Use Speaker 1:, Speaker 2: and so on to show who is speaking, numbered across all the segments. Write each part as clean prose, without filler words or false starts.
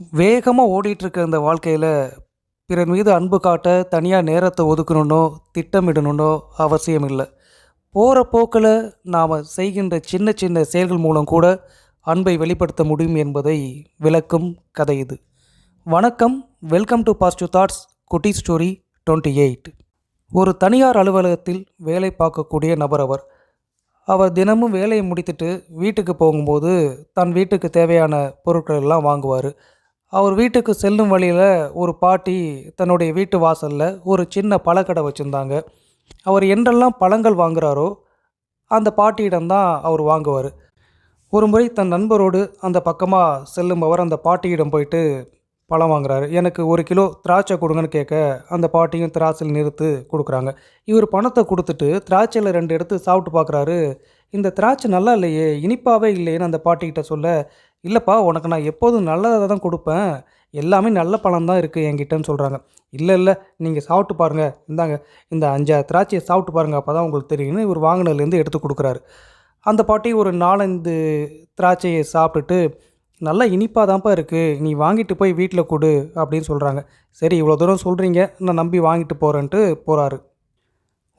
Speaker 1: வேகமாக ஓடிட்டுருக்க இந்த வாழ்க்கையில் பிறர் மீது அன்பு காட்ட தனியாக நேரத்தை ஒதுக்கணுன்னோ திட்டமிடணுன்னோ அவசியம் இல்லை. போகிற போக்கில் நாம் செய்கின்ற சின்ன சின்ன செயல்கள் மூலம் கூட அன்பை வெளிப்படுத்த முடியும் என்பதை விளக்கும் கதை இது. வணக்கம், வெல்கம் டு பாசிட்டிவ் தாட்ஸ் குட்டி ஸ்டோரி 28. ஒரு தனியார் அலுவலகத்தில் வேலை பார்க்கக்கூடிய நபர் அவர். அவர் தினமும் வேலையை முடித்துட்டு வீட்டுக்கு போகும்போது தன் வீட்டுக்கு தேவையான பொருட்கள் எல்லாம் வாங்குவார். அவர் வீட்டுக்கு செல்லும் வழியில் ஒரு பாட்டி தன்னுடைய வீட்டு வாசலில் ஒரு சின்ன பழக்கடை வச்சுருந்தாங்க. அவர் என்றெல்லாம் பழங்கள் வாங்குகிறாரோ அந்த பாட்டியிடம்தான் அவர் வாங்குவார். ஒரு முறை தன் நண்பரோடு அந்த பக்கமாக செல்லும்பவர் அந்த பாட்டியிடம் போயிட்டு பழம் வாங்குறாரு. எனக்கு 1 கிலோ திராட்சை கொடுங்கன்னு கேட்க அந்த பாட்டியும் திராட்சையில் நிறுத்து கொடுக்குறாங்க. இவர் பணத்தை கொடுத்துட்டு திராட்சையில் 2 எடுத்து சாப்பிட்டு பார்க்குறாரு. இந்த திராட்சை நல்லா இல்லையே, இனிப்பாகவே இல்லையேன்னு அந்த பாட்டிக்கிட்ட சொல்ல, இல்லைப்பா, உனக்கு நான் எப்போதும் நல்லதாக தான் கொடுப்பேன், எல்லாமே நல்ல பழம் தான் இருக்குது என்கிட்டன்னு சொல்கிறாங்க. இல்லை இல்லை, நீங்கள் சாப்பிட்டு பாருங்கள், இந்தாங்க இந்த 5 திராட்சையை சாப்பிட்டு பாருங்கள், அப்போ தான் உங்களுக்கு தெரியும்னு இவர் வாங்கினதுலேருந்து எடுத்து கொடுக்குறாரு. அந்த பாட்டி ஒரு 4-5 திராட்சையை சாப்பிட்டுட்டு, நல்லா இனிப்பாக தான்ப்பா இருக்குது, நீ வாங்கிட்டு போய் வீட்டில் கொடு அப்படின்னு சொல்கிறாங்க. சரி, இவ்வளோ தூரம் சொல்கிறீங்க, நான் நம்பி வாங்கிட்டு போகிறேன்ட்டு போகிறாரு.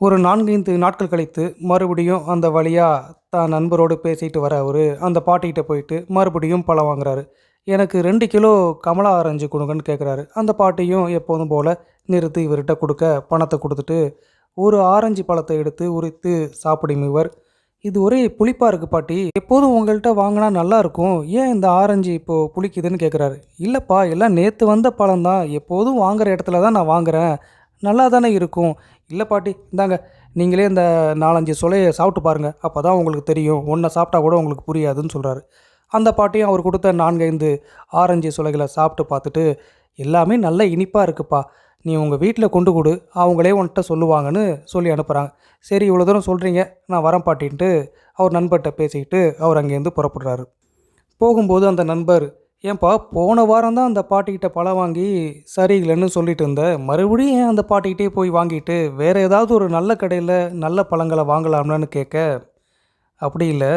Speaker 1: ஒரு 4-5 நாட்கள் கழித்து மறுபடியும் அந்த வழியாக தான் நண்பரோடு பேசிட்டு வர அவர் அந்த பாட்டிகிட்ட போயிட்டு மறுபடியும் பழம் வாங்குறாரு. எனக்கு 2 கிலோ கமலா ஆரஞ்சு கொடுங்கன்னு கேட்குறாரு. அந்த பாட்டியும் எப்போதும் போல் நிறுத்தி இவர்கிட்ட கொடுக்க பணத்தை கொடுத்துட்டு ஒரு ஆரஞ்சு பழத்தை எடுத்து உரித்து சாப்பிடும் இவர். இது ஒரே புளிப்பாக இருக்குது பாட்டி, எப்போதும் உங்கள்கிட்ட வாங்கினா நல்லாயிருக்கும், ஏன் இந்த ஆரஞ்சு இப்போது புளிக்குதுன்னு கேட்குறாரு. இல்லைப்பா, எல்லாம் நேற்று வந்த பழம் தான், எப்போதும் வாங்குகிற இடத்துல தான் நான் வாங்குகிறேன், நல்லா தானே இருக்கும். இல்லை பாட்டி, இந்தாங்க நீங்களே இந்த 4-5 சுளையை சாப்பிட்டு பாருங்கள், அப்போ தான் உங்களுக்கு தெரியும், ஒன்றை சாப்பிட்டா கூட உங்களுக்கு புரியாதுன்னு சொல்கிறாரு. அந்த பாட்டியும் அவர் கொடுத்த 4-5 ஆரஞ்சு சுளைகளை சாப்பிட்டு பார்த்துட்டு, எல்லாமே நல்ல இனிப்பாக இருக்குப்பா, நீ உங்கள் வீட்டில் கொண்டு கொடு, அவங்களே உன்கிட்ட சொல்லுவாங்கன்னு சொல்லி அனுப்புகிறாங்க. சரி, இவ்வளோ தூரம் சொல்கிறீங்க, நான் வரேன் பாட்டின்ட்டு அவர் நண்பர்கிட்ட பேசிக்கிட்டு அவர் அங்கேருந்து புறப்படுறாரு. போகும்போது அந்த நண்பர், ஏன்பா, போன வாரம் தான் அந்த பாட்டிக்கிட்ட பழம் வாங்கி சரியில்லைன்னு சொல்லிட்டு இருந்தேன், மறுபடியும் ஏன் அந்த பாட்டிக்கிட்டே போய் வாங்கிட்டு வேறு ஏதாவது ஒரு நல்ல கடையில் நல்ல பழங்களை வாங்கலாம்னு கேட்க, அப்படி இல்லை,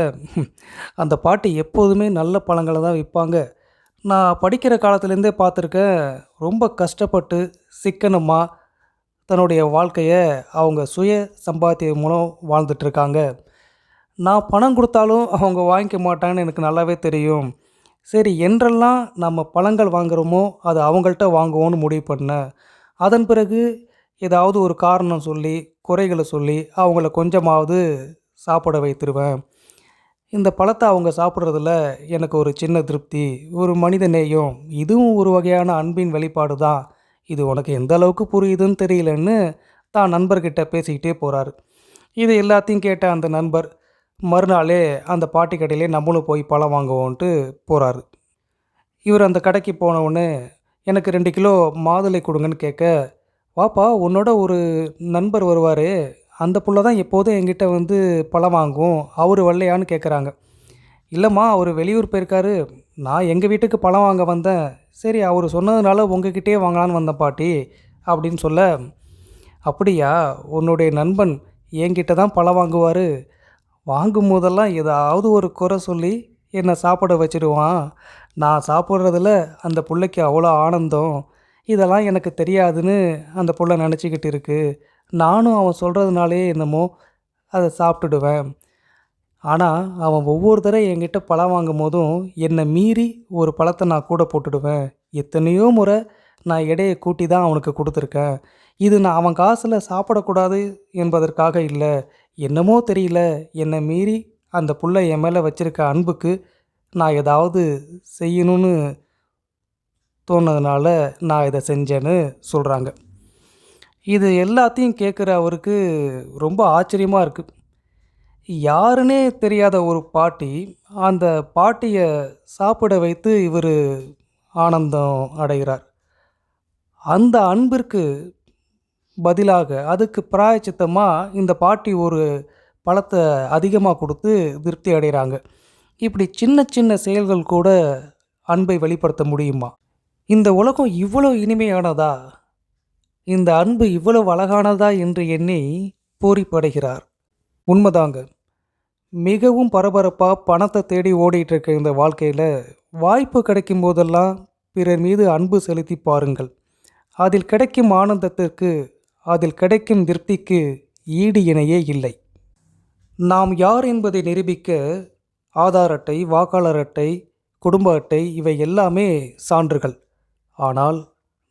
Speaker 1: அந்த பாட்டி எப்போதுமே நல்ல பழங்களை தான் விற்பாங்க, நான் படிக்கிற காலத்துலேருந்தே பார்த்துருக்கேன், ரொம்ப கஷ்டப்பட்டு சிக்கனமாக தன்னுடைய வாழ்க்கையை அவங்க சுய சம்பாத்தியம் மூலம் வாழ்ந்துட்டுருக்காங்க, நான் பணம் கொடுத்தாலும் அவங்க வாங்கிக்க மாட்டாங்கன்னு எனக்கு நல்லாவே தெரியும், சரி என்றெல்லாம் நம்ம பழங்கள் வாங்குகிறோமோ அது அவங்கள்ட்ட வாங்குவோன்னு முடிவு பண்ணேன், அதன் பிறகு ஏதாவது ஒரு காரணம் சொல்லி குறைகளை சொல்லி அவங்கள கொஞ்சமாவது சாப்பிட வைத்திருவேன், இந்த பழத்தை அவங்க சாப்பிட்றதுல எனக்கு ஒரு சின்ன திருப்தி, ஒரு மனித நேயம், இதுவும் ஒரு வகையான அன்பின் வெளிப்பாடு தான், இது உனக்கு எந்த அளவுக்கு புரியுதுன்னு தெரியலன்னு தான் நண்பர்கிட்ட பேசிக்கிட்டே போகிறாரு. இது எல்லாத்தையும் கேட்ட அந்த நண்பர் மறுநாளே அந்த பாட்டி கடையிலே நம்மளும் போய் பழம் வாங்குவோன்ட்டு போகிறாரு. இவர் அந்த கடைக்கு போனவுடனே எனக்கு 2 கிலோ மாதுளை கொடுங்கன்னு கேட்க, வாப்பா, உன்னோட ஒரு நண்பர் வருவார், அந்த புள்ள தான் எப்போதும் என்கிட்ட வந்து பழம் வாங்கும், அவர் வரலையான்னு கேட்குறாங்க. இல்லைம்மா, அவர் வெளியூர் போயிருக்காரு, நான் எங்கள் வீட்டுக்கு பழம் வாங்க வந்தேன், சரி அவர் சொன்னதுனால உங்ககிட்டே வாங்கலான்னு வந்தேன் பாட்டி அப்படின்னு சொல்ல, அப்படியா, உன்னுடைய நண்பன் என்கிட்ட தான் பழம் வாங்குவார், வாங்கும் போதெல்லாம் ஏதாவது ஒரு குறை சொல்லி என்னை சாப்பிட வச்சிடுவான், நான் சாப்பிட்றதுல அந்த பிள்ளைக்கு அவ்வளோ ஆனந்தம், இதெல்லாம் எனக்கு தெரியாதுன்னு அந்த புள்ள நினச்சிக்கிட்டு இருக்குது, நானும் அவன் சொல்கிறதுனாலே என்னமோ அதை சாப்பிட்டுடுவேன், ஆனால் அவன் ஒவ்வொரு தடவை என்கிட்ட பழம் வாங்கும் போதும் என்னை மீறி ஒரு பழத்தை நான் கூட போட்டுடுவேன், எத்தனையோ முறை நான் எடையை கூட்டி தான் அவனுக்கு கொடுத்துருக்கேன், இது நான் அவன் காசில் சாப்பிடக்கூடாது என்பதற்காக இல்லை, என்னமோ தெரியல, என்னை மீறி அந்த புள்ள என் மேலே வச்சுருக்க அன்புக்கு நான் ஏதாவது செய்யணும்னு தோணுனதுனால நான் இதை செஞ்சேன்னு சொல்கிறாங்க. இது எல்லாத்தையும் கேட்குற அவருக்கு ரொம்ப ஆச்சரியமாக இருக்குது. யாருன்னே தெரியாத ஒரு பாட்டி அந்த பாட்டியை சாப்பிட வைத்து இவர் ஆனந்தம் அடைகிறார். அந்த அன்பிற்கு பதிலாக அதுக்கு பிராயச்சித்தமாக இந்த பாட்டி ஒரு பழத்தை அதிகமாக கொடுத்து திருப்தி அடைகிறாங்க. இப்படி சின்ன சின்ன செயல்கள் கூட அன்பை வெளிப்படுத்த முடியுமா? இந்த உலகம் இவ்வளோ இனிமையானதா, இந்த அன்பு இவ்வளவு அழகானதா என்று எண்ணி பூரிப்படைகிறார். உண்மைதாங்க, மிகவும் பரபரப்பாக பணத்தை தேடி ஓடிட்டு இருக்க இந்த வாழ்க்கையில் வாய்ப்பு கிடைக்கும் போதெல்லாம் பிறர் மீது அன்பு செலுத்தி பாருங்கள். அதில் கிடைக்கும் ஆனந்தத்திற்கு, அதில் கிடைக்கும் திருப்திக்கு ஈடு இணையே இல்லை. நாம் யார் என்பதை நிரூபிக்க ஆதார் அட்டை, வாக்காளர் அட்டை, குடும்ப அட்டை இவை எல்லாமே சான்றுகள். ஆனால்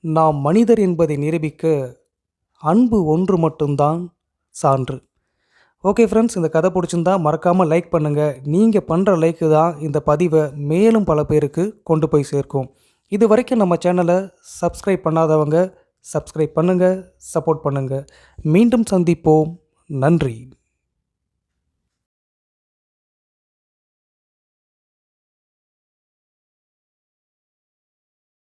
Speaker 1: நாம் மனிதர் என்பதை நிரூபிக்க அன்பு ஒன்று மட்டும்தான் சான்று. ஓகே ஃப்ரெண்ட்ஸ், இந்த கதை பிடிச்சிருந்தா மறக்காமல் லைக் பண்ணுங்கள். நீங்கள் பண்ணுற லைக்கு தான் இந்த பதிவை மேலும் பல பேருக்கு கொண்டு போய் சேர்க்கும். இது வரைக்கும் நம்ம சேனலை சப்ஸ்கிரைப் பண்ணாதவங்க சப்ஸ்கிரைப் பண்ணுங்கள், சப்போர்ட் பண்ணுங்கள். மீண்டும் சந்திப்போம். நன்றி.